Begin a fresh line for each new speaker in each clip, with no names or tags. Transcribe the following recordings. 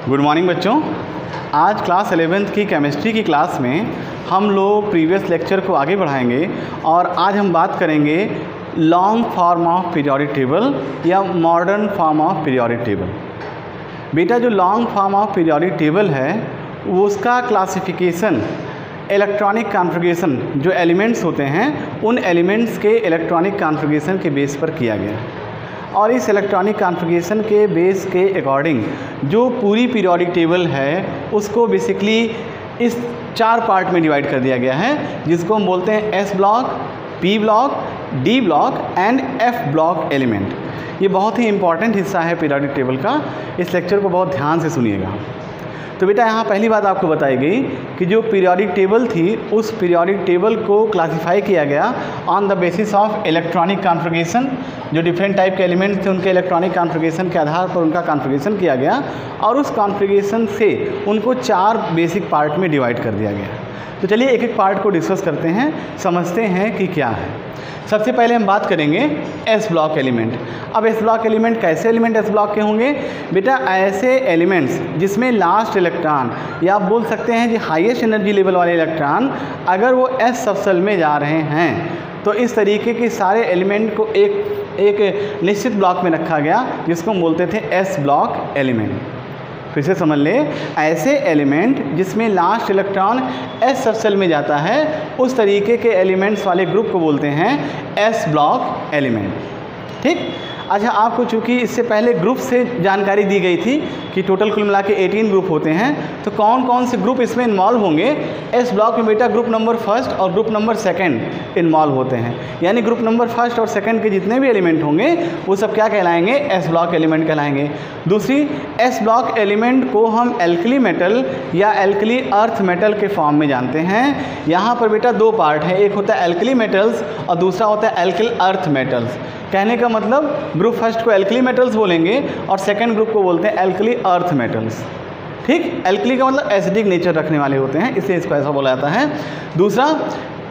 Good morning बच्चों। आज class 11th की केमिस्ट्री की क्लास में हम लोग प्रीवियस लेक्चर को आगे बढ़ाएंगे और आज हम बात करेंगे long form of periodic table या modern form of periodic table. बेटा जो long form of periodic table है वो उसका क्लासिफिकेशन इलेक्ट्रॉनिक कॉन्फ़िगरेशन जो एलिमेंट्स होते हैं उन एलिमेंट्स के इलेक्ट्रॉनिक कॉन्फ़िगरेशन के बेस पर किया गया है और इस इलेक्ट्रॉनिक कॉन्फ़िगरेशन के बेस के अकॉर्डिंग जो पूरी पीरियोडिक टेबल है उसको बेसिकली इस 4 पार्ट में डिवाइड कर दिया गया है, जिसको हम बोलते हैं S block, P block, D block and F block element. ये बहुत ही इंपॉर्टेंट हिस्सा है पीरियोडिक टेबल का, इस लेक्चर को बहुत ध्यान से सुनिएगा। तो बेटा यहाँ पहली बात आपको बताई गई कि जो पीरियोडिक टेबल थी उस पीरियोडिक टेबल को क्लासिफाई किया गया on the basis of electronic configuration. जो डिफरेंट टाइप के एलिमेंट्स थे उनके इलेक्ट्रॉनिक कॉन्फ़िगरेशन के आधार पर उनका कॉन्फ़िगरेशन किया गया और उस कॉन्फ़िगरेशन से उनको 4 बेसिक पार्ट में डिवाइड कर दिया गया। तो चलिए एक एक पार्ट को डिस्कस करते हैं, समझते हैं कि क्या है। सबसे पहले हम बात करेंगे एस ब्लॉक एलिमेंट। अब एस ब्लॉक एलिमेंट कैसे एलिमेंट एस ब्लॉक के होंगे? बेटा ऐसे एलिमेंट्स जिसमें लास्ट इलेक्ट्रॉन या आप बोल सकते हैं कि हाईएस्ट एनर्जी लेवल वाले इलेक्ट्रॉन अगर वो एस सबसेल में जा रहे हैं तो इस तरीके के सारे एलिमेंट को एक निश्चित ब्लॉक में रखा गया जिसको हम बोलते थे एस ब्लॉक एलिमेंट। फिर से समझ ले, ऐसे एलिमेंट जिसमें लास्ट इलेक्ट्रॉन एस सबसेल में जाता है उस तरीके के एलिमेंट्स वाले ग्रुप को बोलते हैं एस ब्लॉक एलिमेंट। ठीक। अच्छा, आपको चूँकि इससे पहले ग्रुप से जानकारी दी गई थी कि टोटल कुल मिला के 18 ग्रुप होते हैं, तो कौन कौन से ग्रुप इसमें इन्वॉल्व होंगे? एस ब्लॉक में बेटा ग्रुप नंबर 1 और ग्रुप नंबर 2 इन्वॉल्व होते हैं, यानी ग्रुप नंबर 1 और 2 के जितने भी एलिमेंट होंगे वो सब क्या कहलाएंगे? एस ब्लॉक एलिमेंट कहलाएंगे। दूसरी, एस ब्लॉक एलिमेंट को हम एल्कली मेटल या एल्कली अर्थ मेटल के फॉर्म में जानते हैं। यहाँ पर बेटा 2 पार्ट हैं, एक होता है एल्कली मेटल्स और दूसरा होता है एल्कली अर्थ मेटल्स। कहने का मतलब ग्रुप 1 को एल्कली मेटल्स बोलेंगे और 2 ग्रुप को बोलते हैं एल्कली अर्थ मेटल्स। ठीक। एल्कली का मतलब एसिडिक नेचर रखने वाले होते हैं, इसलिए इसको ऐसा बोला जाता है। दूसरा,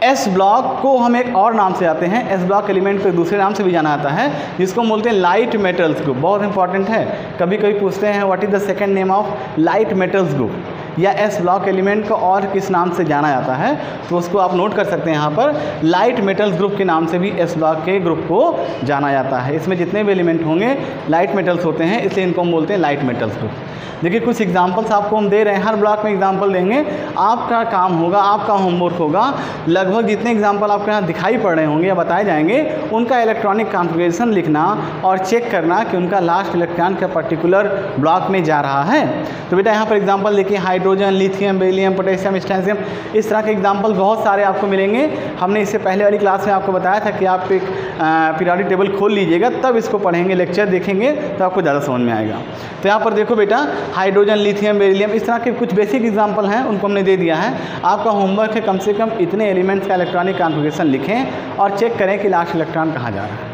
एस ब्लॉक को हम एक और नाम से जाते हैं, एस ब्लॉक एलिमेंट को दूसरे नाम से भी जाना जाता है जिसको हम बोलते हैं लाइट मेटल्स ग्रुप। बहुत इंपॉर्टेंट है, कभी कभी पूछते हैं what is the second name of light metals group या एस ब्लॉक एलिमेंट को और किस नाम से जाना जाता है, तो उसको आप नोट कर सकते हैं यहाँ पर। लाइट मेटल्स ग्रुप के नाम से भी एस ब्लॉक के ग्रुप को जाना जाता है। इसमें जितने भी एलिमेंट होंगे लाइट मेटल्स होते हैं, इसलिए इनको हम बोलते हैं लाइट मेटल्स ग्रुप। देखिए कुछ एग्जाम्पल्स आपको हम दे रहे हैं, हर ब्लॉक में एग्जाम्पल देंगे। आपका काम होगा, आपका होमवर्क होगा, लगभग जितने एग्जाम्पल आपके यहाँ दिखाई पड़ रहे होंगे या बताए जाएंगे उनका इलेक्ट्रॉनिक कॉन्फ़िगरेशन लिखना और चेक करना कि उनका लास्ट इलेक्ट्रॉन का पर्टिकुलर ब्लॉक में जा रहा है। तो बेटा यहाँ पर एग्जाम्पल देखिए, hydrogen, lithium, beryllium, potassium, strontium, इस तरह के एग्जाम्पल बहुत सारे आपको मिलेंगे। हमने इससे पहले वाली क्लास में आपको बताया था कि आप एक पीरियोडिक टेबल खोल लीजिएगा, तब इसको पढ़ेंगे, लेक्चर देखेंगे तो आपको ज़्यादा समझ में आएगा। तो यहाँ पर देखो बेटा, हाइड्रोजन, लिथियम, बेरिलियम, इस तरह के कुछ बेसिक एग्जाम्पल हैं, उनको हमने दे दिया है। आपका होमवर्क है कम से कम इतने एलिमेंट्स का इलेक्ट्रॉनिक कॉन्फ़िगरेशन लिखें और चेक करें कि लास्ट इलेक्ट्रॉन कहाँ जा रहा है।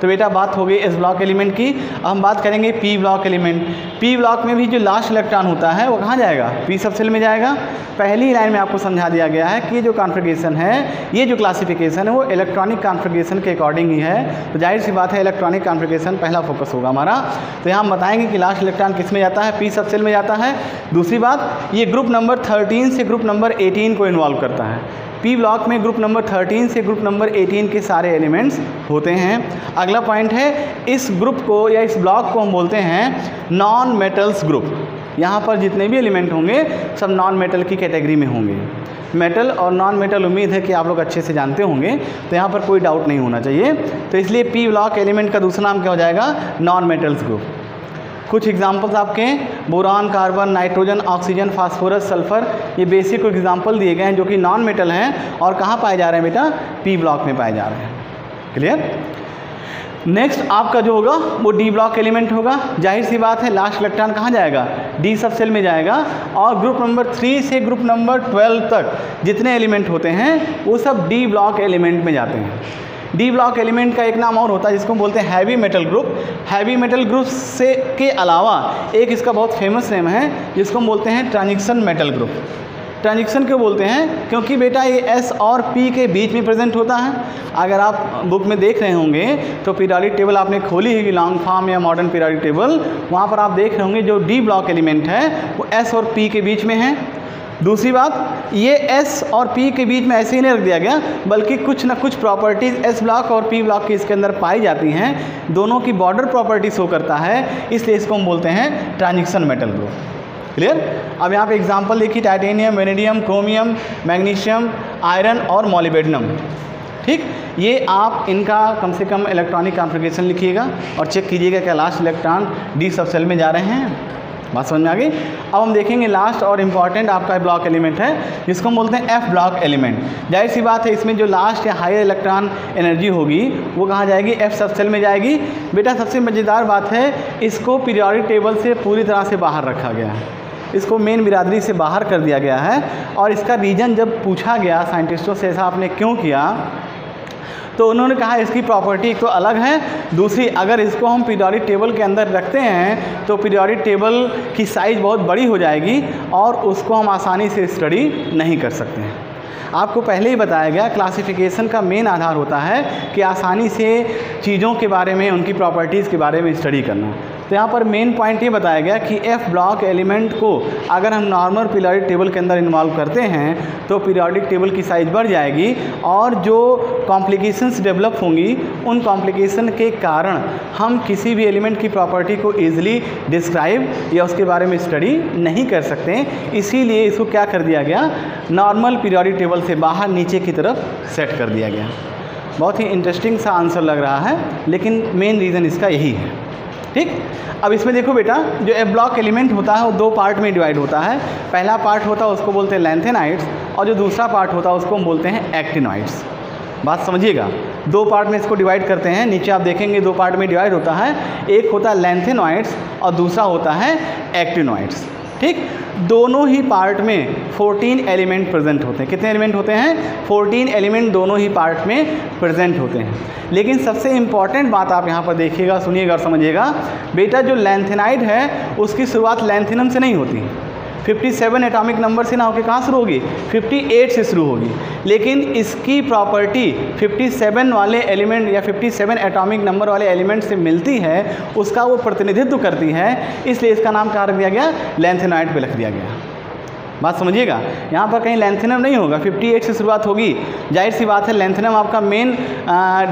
तो बेटा बात हो गई एस ब्लॉक एलिमेंट की। अब हम बात करेंगे P block element. P block में भी जो लास्ट इलेक्ट्रॉन होता है वो कहाँ जाएगा? पी सबसेल में जाएगा। पहली लाइन में आपको समझा दिया गया है कि ये जो कॉन्फ़िगरेशन है, ये जो क्लासिफिकेशन है वो इलेक्ट्रॉनिक कॉन्फ़िगरेशन के अकॉर्डिंग ही है। तो जाहिर सी बात है इलेक्ट्रॉनिक कॉन्फ़िगरेशन पहला फोकस होगा हमारा। तो यहाँ हम बताएंगे कि लास्ट इलेक्ट्रॉन किस में जाता है? पी सबसेल में जाता है। दूसरी बात, ये ग्रुप नंबर 13 से ग्रुप नंबर 18 को इन्वॉल्व करता है। पी ब्लॉक में ग्रुप नंबर 13 से ग्रुप नंबर 18 के सारे एलिमेंट्स होते हैं। अगला पॉइंट है, इस ग्रुप को या इस ब्लॉक को हम बोलते हैं नॉन मेटल्स ग्रुप। यहाँ पर जितने भी एलिमेंट होंगे सब नॉन मेटल की कैटेगरी में होंगे। मेटल और नॉन मेटल उम्मीद है कि आप लोग अच्छे से जानते होंगे, तो यहाँ पर कोई डाउट नहीं होना चाहिए। तो इसलिए पी ब्लॉक एलिमेंट का दूसरा नाम क्या हो जाएगा? Non metals group. कुछ एग्जाम्पल्स आपके, boron, carbon, nitrogen, oxygen, phosphorus, sulphur, ये बेसिक एग्जाम्पल दिए गए हैं जो कि नॉन मेटल हैं और कहाँ पाए जा रहे हैं बेटा? पी ब्लॉक में पाए जा रहे हैं। क्लियर? नेक्स्ट आपका जो होगा वो डी ब्लॉक एलिमेंट होगा। जाहिर सी बात है लास्ट इलेक्ट्रॉन कहाँ जाएगा? डी सबसेल में जाएगा और ग्रुप नंबर 3 से ग्रुप नंबर 12 तक जितने एलिमेंट होते हैं वो सब डी ब्लॉक एलिमेंट में जाते हैं। डी ब्लॉक एलिमेंट का एक नाम और होता है जिसको हम बोलते हैं heavy metal group. Heavy metal group से के अलावा एक इसका बहुत फेमस नेम है जिसको हम बोलते हैं ट्रांजिशन मेटल ग्रुप। ट्रांजिशन क्यों बोलते हैं? क्योंकि बेटा ये S और P के बीच में प्रेजेंट होता है। अगर आप बुक में देख रहे होंगे तो पीरियोडिक टेबल आपने खोली है कि लॉन्ग फॉर्म या मॉडर्न पीरियोडिक टेबल, वहाँ पर आप देख रहे होंगे जो D ब्लॉक एलिमेंट है वो S और P के बीच में है। दूसरी बात, ये S और P के बीच में ऐसे ही नहीं रख दिया गया, बल्कि कुछ ना कुछ प्रॉपर्टीज़ S ब्लॉक और P ब्लॉक की इसके अंदर पाई जाती हैं। दोनों की बॉर्डर प्रॉपर्टी शो करता है, इसलिए इसको हम बोलते हैं ट्रांजिशन मेटल ग्रुप। क्लियर? अब यहाँ पे एग्जांपल देखिए, titanium, vanadium, chromium, magnesium, iron और मॉलिब्डेनम। ठीक, ये आप इनका कम से कम इलेक्ट्रॉनिक कॉन्फ़िगरेशन लिखिएगा और चेक कीजिएगा क्या लास्ट इलेक्ट्रॉन D सब सेल में जा रहे हैं। बात समझ में आ गई? अब हम देखेंगे लास्ट और इम्पॉर्टेंट आपका ब्लॉक एलिमेंट है जिसको हम बोलते हैं F ब्लॉक एलिमेंट। जाहिर सी बात है, इसमें जो लास्ट या हायर इलेक्ट्रॉन एनर्जी होगी वो कहाँ जाएगी? F सब सेल में जाएगी। बेटा सबसे मज़ेदार बात है, इसको पीरियोडिक टेबल से पूरी तरह से बाहर रखा गया है, इसको मेन बिरादरी से बाहर कर दिया गया है। और इसका रीज़न जब पूछा गया साइंटिस्टों से ऐसा आपने क्यों किया, तो उन्होंने कहा इसकी प्रॉपर्टी एक तो अलग है, दूसरी अगर इसको हम पीरियोडिक टेबल के अंदर रखते हैं तो पीरियोडिक टेबल की साइज़ बहुत बड़ी हो जाएगी और उसको हम आसानी से स्टडी नहीं कर सकते हैं। आपको पहले ही बताया गया क्लासिफिकेशन का मेन आधार होता है कि आसानी से चीज़ों के बारे में, उनकी प्रॉपर्टीज़ के बारे में स्टडी करना। तो यहाँ पर मेन पॉइंट ये बताया गया कि F ब्लॉक एलिमेंट को अगर हम नॉर्मल पीरियोडिक टेबल के अंदर इन्वॉल्व करते हैं तो पीरियोडिक टेबल की साइज़ बढ़ जाएगी और जो कॉम्प्लिकेशंस डेवलप होंगी उन कॉम्प्लिकेशन के कारण हम किसी भी एलिमेंट की प्रॉपर्टी को ईजिली डिस्क्राइब या उसके बारे में स्टडी नहीं कर सकते। इसीलिए इसको क्या कर दिया गया? नॉर्मल पीरियोडिक टेबल से बाहर नीचे की तरफ सेट कर दिया गया। बहुत ही इंटरेस्टिंग सा आंसर लग रहा है, लेकिन मेन रीज़न इसका यही है। ठीक, अब इसमें देखो बेटा, जो F ब्लॉक एलिमेंट होता है वो दो पार्ट में डिवाइड होता है। पहला पार्ट होता है उसको बोलते हैं लैंथेनाइड्स और जो दूसरा पार्ट होता है उसको हम बोलते हैं एक्टिनॉइड्स। बात समझिएगा, दो पार्ट में इसको डिवाइड करते हैं। नीचे आप देखेंगे दो पार्ट में डिवाइड होता है, एक होता है लैंथेनॉइड्स और दूसरा होता है एक्टिनॉइड्स। ठीक, दोनों ही पार्ट में 14 एलिमेंट प्रेजेंट होते हैं। कितने एलिमेंट होते हैं? 14 एलिमेंट दोनों ही पार्ट में प्रेजेंट होते हैं। लेकिन सबसे इम्पॉर्टेंट बात आप यहाँ पर देखिएगा, सुनिएगा और समझिएगा। बेटा जो लैंथेनाइड है उसकी शुरुआत लैंथेनम से नहीं होती, 57 एटॉमिक नंबर से ना होकर कहाँ शुरू होगी? 58 से शुरू होगी। लेकिन इसकी प्रॉपर्टी 57 वाले एलिमेंट या 57 एटॉमिक नंबर वाले एलिमेंट से मिलती है, उसका वो प्रतिनिधित्व करती है, इसलिए इसका नाम कहाँ रख दिया गया? लैंथेनाइड पे रख दिया गया। बात समझिएगा, यहाँ पर कहीं लैंथेनम नहीं होगा, 58 से शुरुआत होगी। जाहिर सी बात है लैंथेनम आपका मेन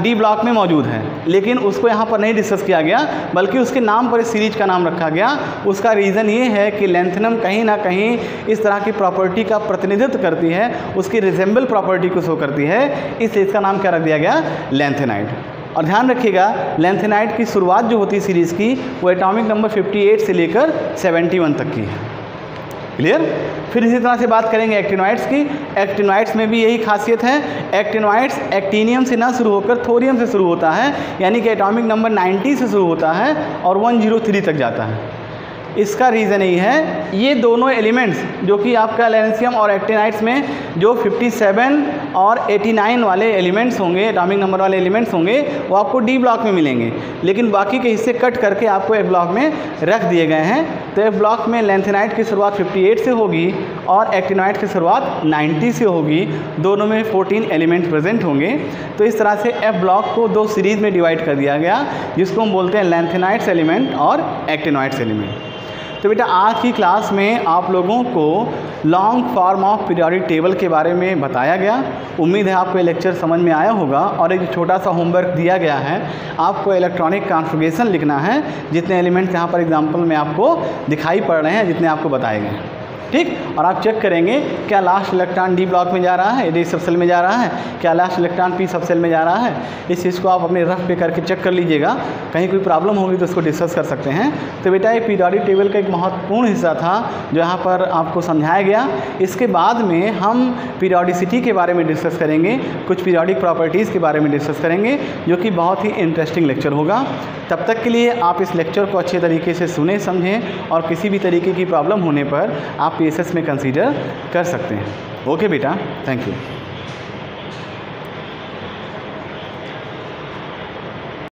D ब्लॉक में मौजूद है, लेकिन उसको यहाँ पर नहीं डिस्कस किया गया, बल्कि उसके नाम पर इस सीरीज का नाम रखा गया। उसका रीज़न ये है कि लैंथेनम कहीं ना कहीं इस तरह की प्रॉपर्टी का प्रतिनिधित्व करती है, उसकी रिजेंबल प्रॉपर्टी को शो करती है, इसलिए इसका नाम क्या रख दिया गया? लैंथेनाइड। और ध्यान रखिएगा, लैंथेनाइड की शुरुआत जो होती है सीरीज़ की वो एटॉमिक नंबर 58 से लेकर 71 तक की है। क्लियर? फिर इसी तरह से बात करेंगे एक्टिनॉइड्स की। एक्टिनॉइड्स में भी यही खासियत है, एक्टिनॉइड्स एक्टिनियम से ना शुरू होकर थोरियम से शुरू होता है, यानी कि एटॉमिक नंबर 90 से शुरू होता है और 103 तक जाता है। इसका रीज़न यही है, ये दोनों एलिमेंट्स जो कि आपका लैंथियम और एक्टिनाइड्स में जो 57 और 89 वाले एलिमेंट्स होंगे, एटॉमिक नंबर वाले एलिमेंट्स होंगे, वो आपको D ब्लॉक में मिलेंगे, लेकिन बाकी के हिस्से कट करके आपको F ब्लॉक में रख दिए गए हैं। तो F ब्लॉक में लैंथेनाइड की शुरुआत 58 से होगी और एक्टिनाइड की शुरुआत 90 से होगी। दोनों में 14 एलिमेंट प्रेजेंट होंगे। तो इस तरह से F ब्लॉक को दो सीरीज़ में डिवाइड कर दिया गया, जिसको हम बोलते हैं लैंथेनाइड्स एलिमेंट और एक्टिनॉइड्स एलिमेंट। तो बेटा आज की क्लास में आप लोगों को long form of periodic table के बारे में बताया गया। उम्मीद है आपको ये लेक्चर समझ में आया होगा। और एक छोटा सा होमवर्क दिया गया है, आपको इलेक्ट्रॉनिक कॉन्फ़िगरेशन लिखना है, जितने एलिमेंट्स यहाँ पर एग्जांपल में आपको दिखाई पड़ रहे हैं, जितने आपको बताए गए हैं। ठीक, और आप चेक करेंगे क्या लास्ट इलेक्ट्रॉन D ब्लॉक में जा रहा है, D सब सेल में जा रहा है, क्या लास्ट इलेक्ट्रॉन P सब सेल में जा रहा है। इस चीज़ को आप अपने रफ पे करके चेक कर लीजिएगा, कहीं कोई प्रॉब्लम होगी तो उसको डिस्कस कर सकते हैं। तो बेटा ये पीरियोडिक टेबल का एक महत्वपूर्ण हिस्सा था जो यहाँ पर आपको समझाया गया। इसके बाद में हम पीरियोडिसिटी के बारे में डिस्कस करेंगे, कुछ पीरियोडिक प्रॉपर्टीज़ के बारे में डिस्कस करेंगे, जो कि बहुत ही इंटरेस्टिंग लेक्चर होगा। तब तक के लिए आप इस लेक्चर को अच्छे तरीके से सुने समझें और किसी भी तरीके की प्रॉब्लम होने पर आप PSS में कंसीडर कर सकते हैं। ओके बेटा, थैंक यू।